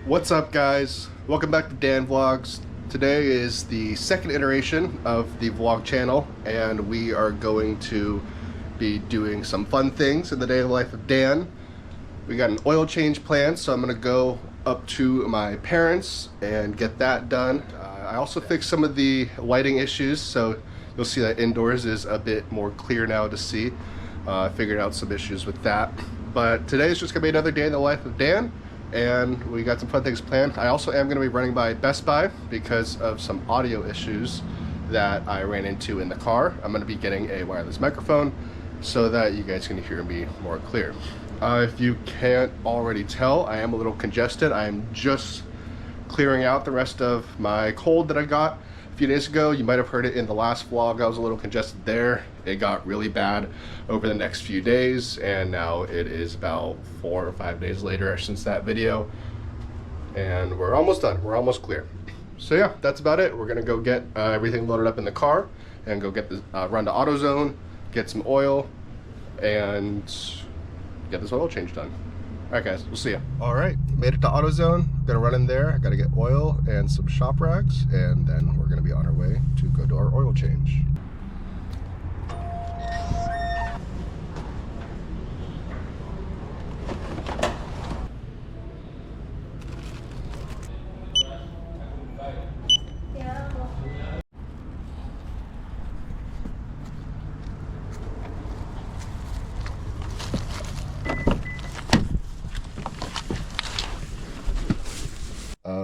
What's up, guys? Welcome back to Dan Vlogs. Today is the second iteration of the vlog channel, and we are going to be doing some fun things in the daily life of Dan. We got an oil change planned, so I'm gonna go up to my parents and get that done. I also fixed some of the lighting issues, so you'll see that indoors is a bit more clear now to see. I figured out some issues with that. But today is just gonna be another day in the life of Dan, and we got some fun things planned. I also am gonna be running by Best Buy because of some audio issues that I ran into in the car. I'm gonna be getting a wireless microphone so that you guys can hear me more clear. If you can't already tell, I am a little congested. I am just clearing out the rest of my cold that I got a few days ago. You might have heard it in the last vlog. I was a little congested there. It got really bad over the next few days, and now it is about 4 or 5 days later since that video, and we're almost done. We're almost clear. So yeah, that's about it. We're gonna go get everything loaded up in the car and go get the run to AutoZone, get some oil, and get this oil change done. All right, guys, we'll see ya. All right, made it to AutoZone. Gonna run in there. I gotta get oil and some shop racks, and then we're gonna be on our way to go do our oil change.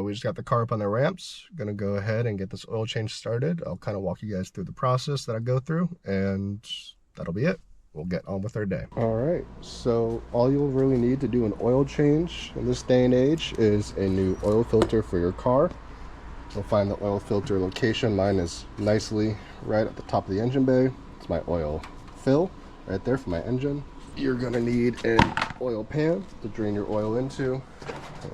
We just got the car up on the ramps. Gonna go ahead and get this oil change started. I'll kind of walk you guys through the process that I go through, and that'll be it. We'll get on with our day. All right, so all you'll really need to do an oil change in this day and age is a new oil filter for your car. You'll find the oil filter location. Mine is nicely right at the top of the engine bay. It's my oil fill right there for my engine. You're gonna need an oil pan to drain your oil into,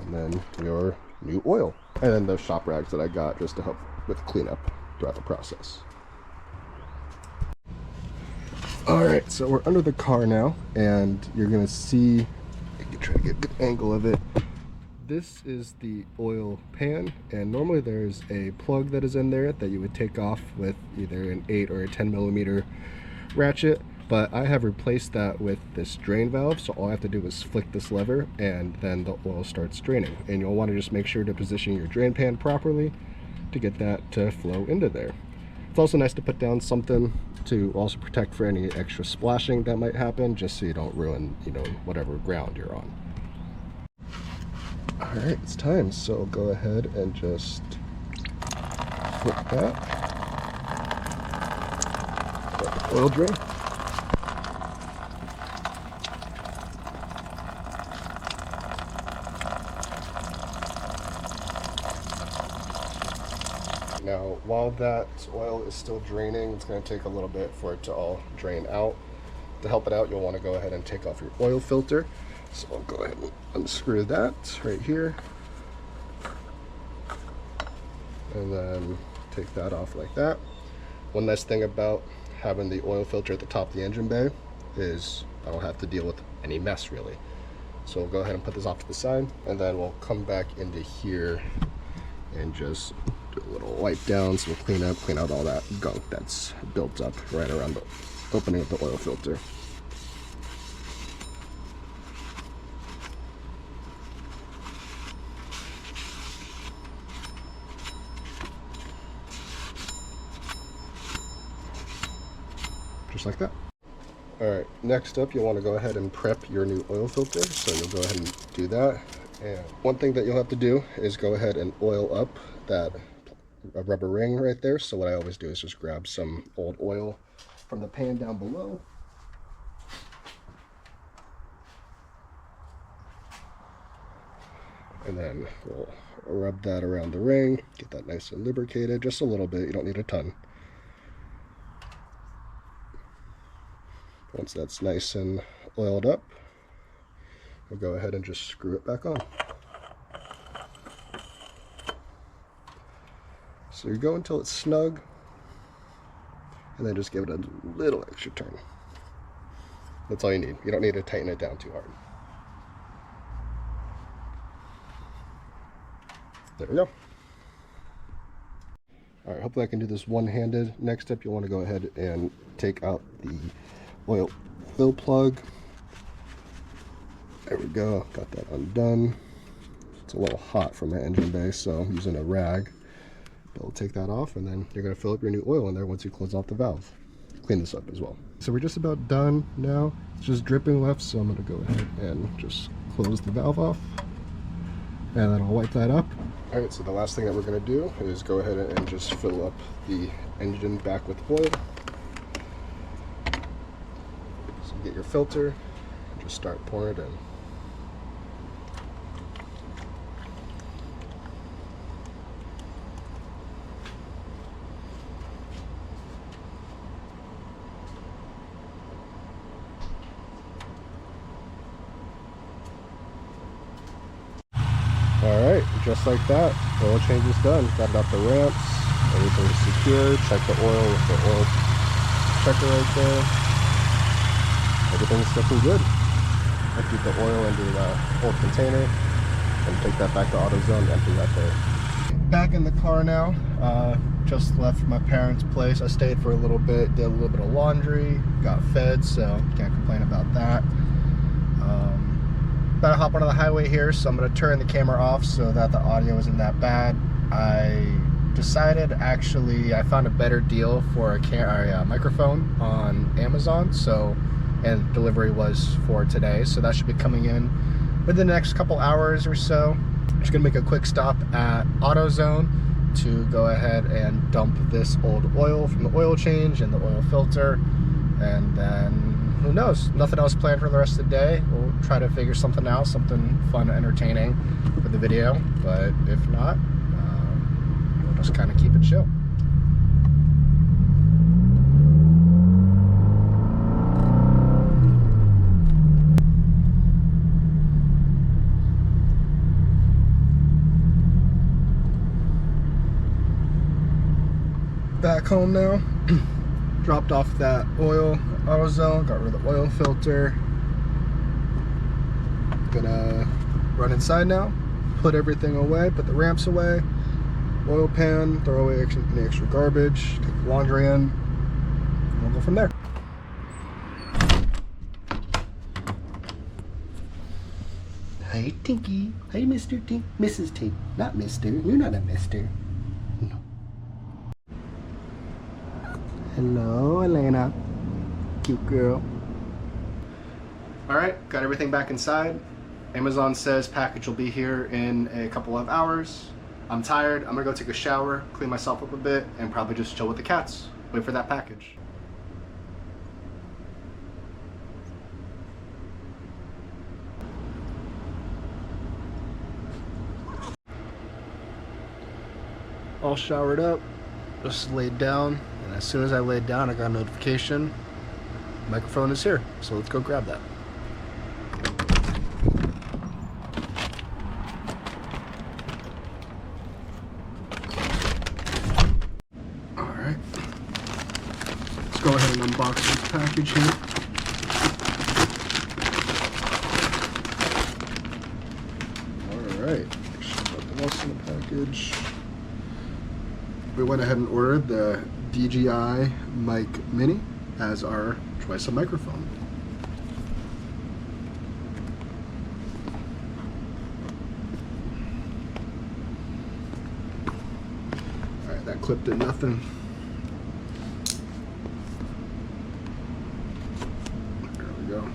and then your new oil, and then those shop rags that I got just to help with cleanup throughout the process. All right, so we're under the car now, and you're gonna see, I can try to get a good angle of it. This is the oil pan, and normally there's a plug that is in there that you would take off with either an 8 or a 10 millimeter ratchet, but I have replaced that with this drain valve, so all I have to do is flick this lever and then the oil starts draining. And you'll want to just make sure to position your drain pan properly to get that to flow into there. It's also nice to put down something to also protect for any extra splashing that might happen, just so you don't ruin, whatever ground you're on. All right, it's time, so go ahead and just flip that. Let the oil drain. Now, while that oil is still draining, it's going to take a little bit for it to all drain out. To help it out, you'll want to go ahead and take off your oil filter. So I'll go ahead and unscrew that right here. And then take that off like that. One nice thing about having the oil filter at the top of the engine bay is I don't have to deal with any mess really. So we'll go ahead and put this off to the side, and then we'll come back into here and just do a little wipe down, so we'll clean out all that gunk that's built up right around the opening of the oil filter. Just like that. All right, next up, you'll want to go ahead and prep your new oil filter. So you'll go ahead and do that. And one thing that you'll have to do is go ahead and oil up that rubber ring right there. So what I always do is just grab some old oil from the pan down below. And then we'll rub that around the ring, get that nice and lubricated, just a little bit. You don't need a ton. Once that's nice and oiled up, we'll go ahead and just screw it back on. So you go until it's snug, and then just give it a little extra turn. That's all you need. You don't need to tighten it down too hard. There we go. All right, hopefully I can do this one-handed. Next step, you'll want to go ahead and take out the oil fill plug. There we go, got that undone. It's a little hot from my engine bay, so I'm using a rag. But we'll take that off, and then you're gonna fill up your new oil in there once you close off the valve. Clean this up as well. So we're just about done now. It's just dripping left, so I'm gonna go ahead and just close the valve off. And then I'll wipe that up. All right, so the last thing that we're gonna do is go ahead and just fill up the engine back with oil. So get your filter, and just start pouring it in. Alright, just like that, oil change is done. Got it off the ramps, everything's secured. Check the oil with the oil checker right there. Everything's looking good. Empty the oil into the old container and take that back to AutoZone and empty that there. Back in the car now, just left my parents' place. I stayed for a little bit, did a little bit of laundry, got fed, so can't complain about that. About to hop onto the highway here, so I'm going to turn the camera off so that the audio isn't that bad. I decided, actually, I found a better deal for a microphone on Amazon, so, and delivery was for today, so that should be coming in within the next couple hours or so. I'm just going to make a quick stop at AutoZone to go ahead and dump this old oil from the oil change and the oil filter, and then who knows, nothing else planned for the rest of the day. We'll try to figure something out, something fun and entertaining for the video, but if not, we'll just kind of keep it chill. Back home now. Dropped off that oil AutoZone, got rid of the oil filter. Gonna run inside now, put everything away, put the ramps away, oil pan, throw away any extra garbage, take the laundry in, and we'll go from there. Hey Tinky, hey Mr. Tink, Mrs. Tink, not Mr. You're not a Mr. No. Hello, Elena. Cute girl. Alright, got everything back inside. Amazon says package will be here in a couple of hours. I'm tired. I'm gonna go take a shower, clean myself up a bit, and probably just chill with the cats. Wait for that package. All showered up, just laid down. And as soon as I laid down, I got a notification. Microphone is here, so let's go grab that. All right, let's go ahead and unbox this package here. All right, something else in the package. We went ahead and ordered the DJI Mic Mini as our choice of microphone. Alright, that clip did nothing. There we go.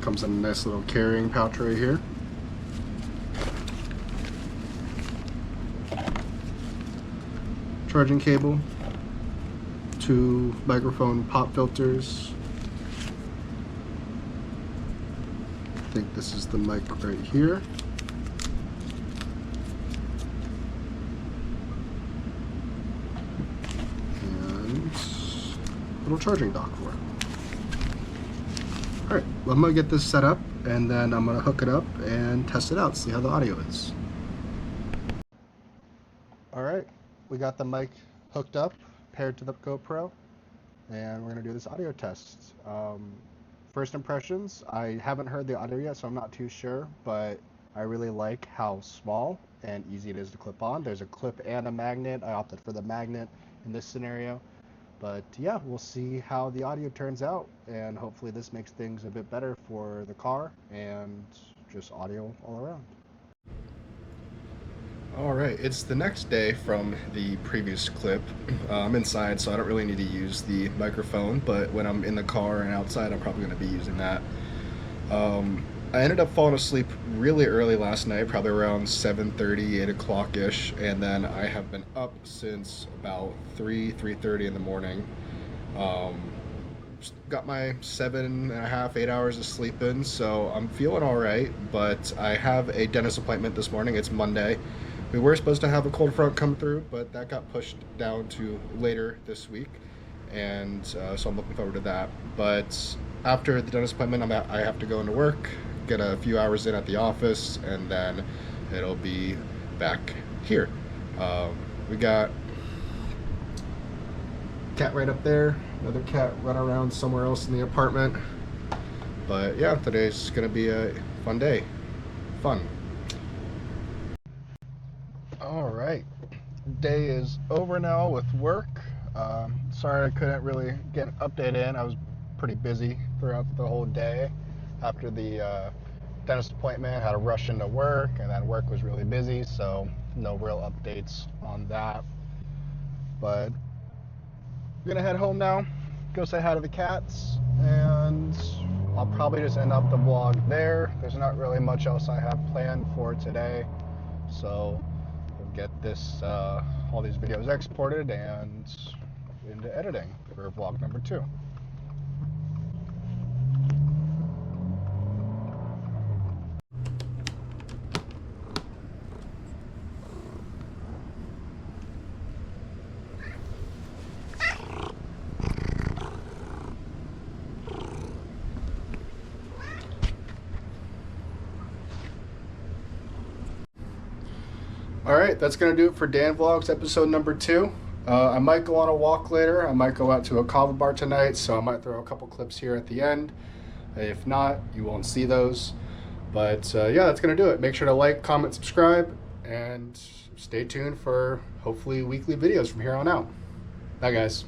Comes in a nice little carrying pouch right here. Charging cable, 2 microphone pop filters. I think this is the mic right here. And a little charging dock for it. Alright, well, I'm going to get this set up, and then I'm going to hook it up and test it out, see how the audio is. Alright, we got the mic hooked up, paired to the GoPro, and we're gonna do this audio test. First impressions, I haven't heard the audio yet, so I'm not too sure, but I really like how small and easy it is to clip on. There's a clip and a magnet. I opted for the magnet in this scenario. But yeah, we'll see how the audio turns out, and hopefully this makes things a bit better for the car and just audio all around. Alright, it's the next day from the previous clip. I'm inside, so I don't really need to use the microphone, but when I'm in the car and outside, I'm probably going to be using that. I ended up falling asleep really early last night, probably around 7:30, 8 o'clock-ish, and then I have been up since about 3:30 in the morning. Got my 7.5, 8 hours of sleep in, so I'm feeling all right, but I have a dentist appointment this morning. It's Monday. We were supposed to have a cold front come through, but that got pushed down to later this week, and so I'm looking forward to that. But after the dentist appointment, I have to go into work, get a few hours in at the office, and then it'll be back here. We got cat right up there, another cat run around somewhere else in the apartment. But yeah, today's gonna be a fun day. Fun. All right, day is over now with work. Sorry I couldn't really get an update in. I was pretty busy throughout the whole day. After the dentist appointment, had to rush into work, and then work was really busy, so no real updates on that. But I'm gonna head home now, go say hi to the cats, and I'll probably just end up the vlog there. There's not really much else I have planned for today, so we'll get this all these videos exported and into editing for vlog number 2. Alright, that's going to do it for Dan Vlogs episode number 2. I might go on a walk later. I might go out to a kava bar tonight, so I might throw a couple clips here at the end. If not, you won't see those. But yeah, that's going to do it. Make sure to like, comment, subscribe, and stay tuned for hopefully weekly videos from here on out. Bye, guys.